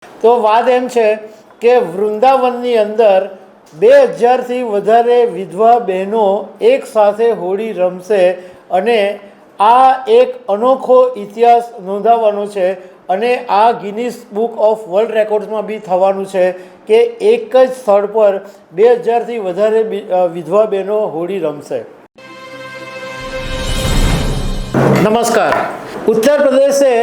તો વાત એમ છે કે વૃંદાવનની અંદર 2000થી વધારે વિધવા બહેનો એક સાથે હોળી રમશે અને આ એક અનોખો ઇતિહાસ નોંધાવવાનો છે અને આ ગિનીસ બુક ઓફ વર્લ્ડ રેકોર્ડ્સમાં બી થવાનું છે કે એક જ સ્થળ પર 2000થી વધારે વિધવા બહેનો હોળી રમશે. નમસ્કાર. ઉત્તર પ્રદેશે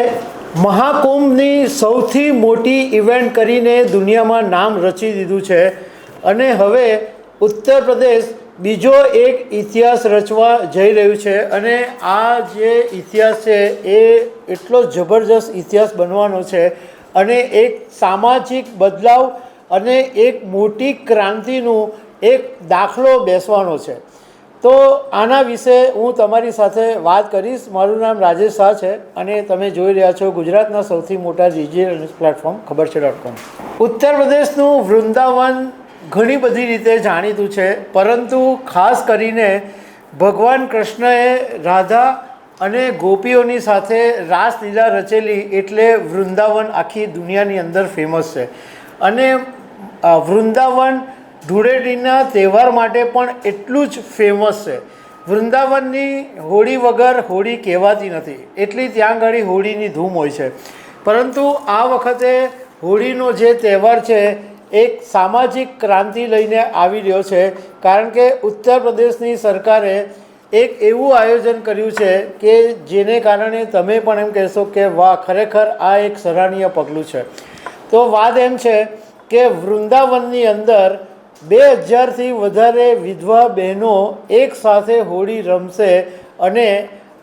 મહાકુંભની સૌથી મોટી ઇવેન્ટ કરીને દુનિયામાં નામ રચી દીધું છે અને હવે ઉત્તર પ્રદેશ બીજો એક ઇતિહાસ રચવા જઈ રહ્યું છે અને આ જે ઇતિહાસ છે એ એટલો જબરજસ્ત ઇતિહાસ બનવાનો છે અને એક સામાજિક બદલાવ અને એક મોટી ક્રાંતિનું એક દાખલો બેસવાનો છે. તો આના વિશે હું તમારી સાથે વાત કરીશ. મારું નામ રાજેશ શાહ છે અને તમે જોઈ રહ્યા છો ગુજરાતના સૌથી મોટા ડિજિટલ ન્યૂઝ પ્લેટફોર્મ ખબર છે.com. ઉત્તર પ્રદેશનું વૃંદાવન ઘણી બધી રીતે જાણીતું છે, પરંતુ ખાસ કરીને ભગવાન કૃષ્ણએ રાધા અને ગોપીઓની સાથે રાસલીલા રચેલી એટલે વૃંદાવન આખી દુનિયાની અંદર ફેમસ છે. અને વૃંદાવન ધૂળેટીના તહેવાર માટે પણ એટલું જ ફેમસ છે. વૃંદાવનની હોળી વગર હોળી કહેવાતી નથી, એટલી ત્યાં આગળ હોળીની ધૂમ હોય છે. પરંતુ આ વખતે હોળીનો જે તહેવાર છે એક સામાજિક ક્રાંતિ લઈને આવી રહ્યો છે, કારણ કે ઉત્તર પ્રદેશની સરકારે એક એવું આયોજન કર્યું છે કે જેને કારણે તમે પણ એમ કહેશો કે વાહ, ખરેખર આ એક સરાહનીય પગલું છે. તો વાત એમ છે કે વૃંદાવનની અંદર 2000થી વધારે વિધવા બહેનો એક સાથે હોળી રમશે અને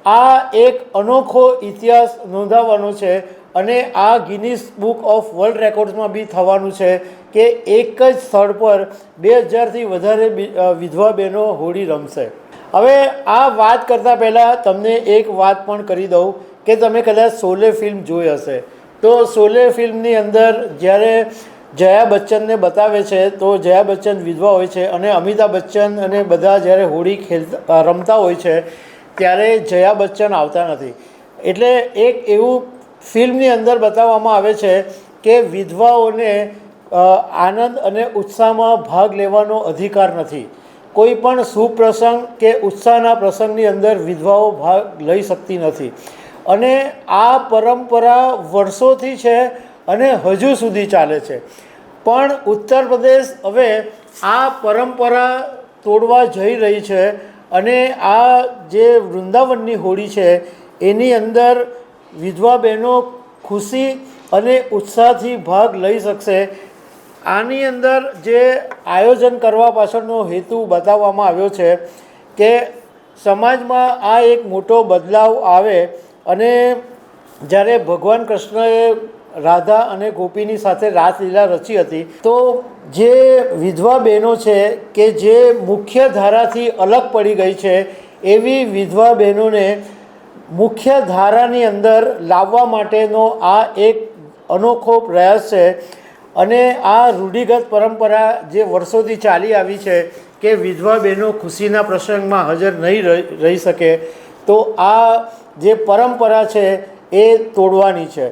આ એક અનોખો ઇતિહાસ નોંધાવવાનો છે અને આ ગિનીસ બુક ઓફ વર્લ્ડ રેકોર્ડ્સમાં બી થવાનું છે કે એક જ સ્થળ પર 2000થી વધારે વિધવા બહેનો હોળી રમશે. હવે આ વાત કરતાં પહેલાં તમને એક વાત પણ કરી દઉં કે તમે કદાચ શોલે ફિલ્મ જોઈ હશે. તો શોલે ફિલ્મની અંદર જ્યારે જયા બચ્ચનને બતાવે છે તો જયા બચ્ચન વિધવા હોય છે અને અમિતાભ બચ્ચન અને બધા જ્યારે હોળી રમતા હોય છે ત્યારે જયા બચ્ચન આવતા નથી. એટલે એક એવું ફિલ્મની અંદર બતાવવામાં આવે છે કે વિધવાઓને આનંદ અને ઉત્સાહમાં ભાગ લેવાનો અધિકાર નથી. કોઈ પણ શુભ પ્રસંગ કે ઉત્સાહના પ્રસંગની અંદર વિધવાઓ ભાગ લઈ શકતી નથી. અને આ પરંપરા વર્ષોથી છે અને હજુ સુધી ચાલે છે. પણ ઉત્તર પ્રદેશ હવે આ પરંપરા તોડવા જઈ રહી છે અને આ જે વૃંદાવનની હોળી છે એની અંદર વિધવા બહેનો ખુશી અને ઉત્સાહથી ભાગ લઈ શકશે. આની અંદર જે આયોજન કરવા પાછળનો હેતુ બતાવવામાં આવ્યો છે કે સમાજમાં આ એક મોટો બદલાવ આવે અને જ્યારે ભગવાન કૃષ્ણએ રાધા અને ગોપીની સાથે રાસલીલા રચી હતી તો જે વિધવા બહેનો છે કે જે મુખ્ય ધારાથી અલગ પડી ગઈ છે એવી વિધવા બહેનોને મુખ્ય ધારાની અંદર લાવવા માટેનો આ એક અનોખો પ્રયાસ છે. અને આ રૂઢિગત પરંપરા જે વર્ષોથી ચાલી આવી છે કે વિધવા બહેનો ખુશીના પ્રસંગમાં હાજર નહીં રહી શકે, તો આ જે પરંપરા છે એ તોડવાની છે.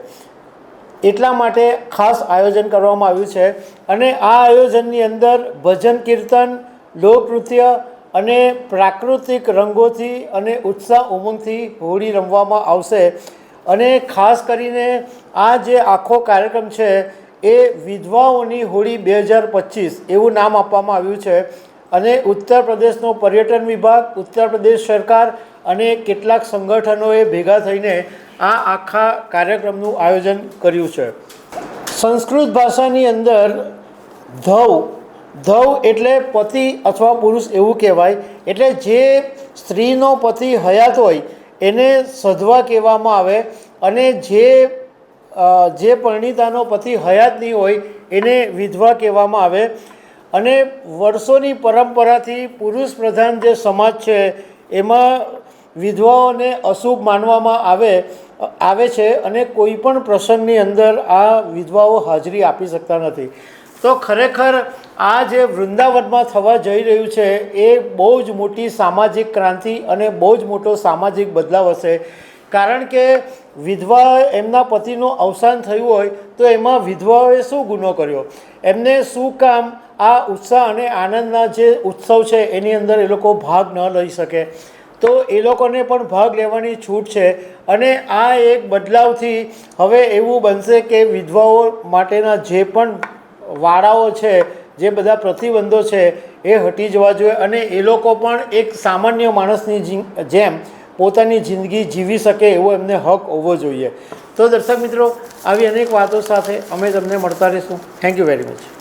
એટલા માટે ખાસ આયોજન કરવામાં આવ્યું છે અને આ આયોજનની અંદર ભજન કીર્તન, લોકનૃત્ય અને પ્રાકૃતિક રંગોથી અને ઉત્સાહ ઉમંગથી હોળી રમવામાં આવશે. અને ખાસ કરીને આ જે આખો કાર્યક્રમ છે એ વિધવાઓની હોળી 2025 એવું નામ આપવામાં આવ્યું છે. અને ઉત્તર પ્રદેશનો પર્યટન વિભાગ, ઉત્તર પ્રદેશ સરકાર અને કેટલાક સંગઠનોએ ભેગા થઈને આ આખા કાર્યક્રમનું આયોજન કર્યું છે. સંસ્કૃત ભાષાની અંદર ધવ એટલે પતિ અથવા પુરુષ એવું કહેવાય. એટલે જે સ્ત્રીનો પતિ હયાત હોય એને સધવા કહેવામાં આવે અને જે પરિણીતાનો પતિ હયાત નહીં હોય એને વિધવા કહેવામાં આવે. અને વર્ષોની પરંપરાથી પુરુષ પ્રધાન જે સમાજ છે એમાં વિધવાઓને અશુભ માનવામાં આવે છે અને કોઈ પણ પ્રસંગની અંદર આ વિધવાઓ હાજરી આપી શકતા નથી. તો ખરેખર આ જે વૃંદાવનમાં થવા જઈ રહ્યું છે એ બહુ જ મોટી સામાજિક ક્રાંતિ અને બહુ જ મોટો સામાજિક બદલાવ હશે. કારણ કે વિધવા એમના પતિનું અવસાન થયું હોય તો એમાં વિધવાઓએ શું ગુનો કર્યો, એમને શું કામ આ ઉત્સાહ અને આનંદના જે ઉત્સવ છે એની અંદર એ લોકો ભાગ ન લઈ શકે? તો એ લોકોને પણ ભાગ લેવાની છૂટ છે. અને આ એક બદલાવથી હવે એવું બનશે કે વિધવાઓ માટેના જે પણ વાડાઓ છે, જે બધા પ્રતિબંધો છે એ હટી જવા જોઈએ અને એ લોકો પણ એક સામાન્ય માણસની જેમ પોતાની જિંદગી જીવી શકે એવો એમને હક હોવો જોઈએ. તો દર્શક મિત્રો, આવી અનેક વાતો સાથે અમે તમને મળતા રહીશું. Thank you very much.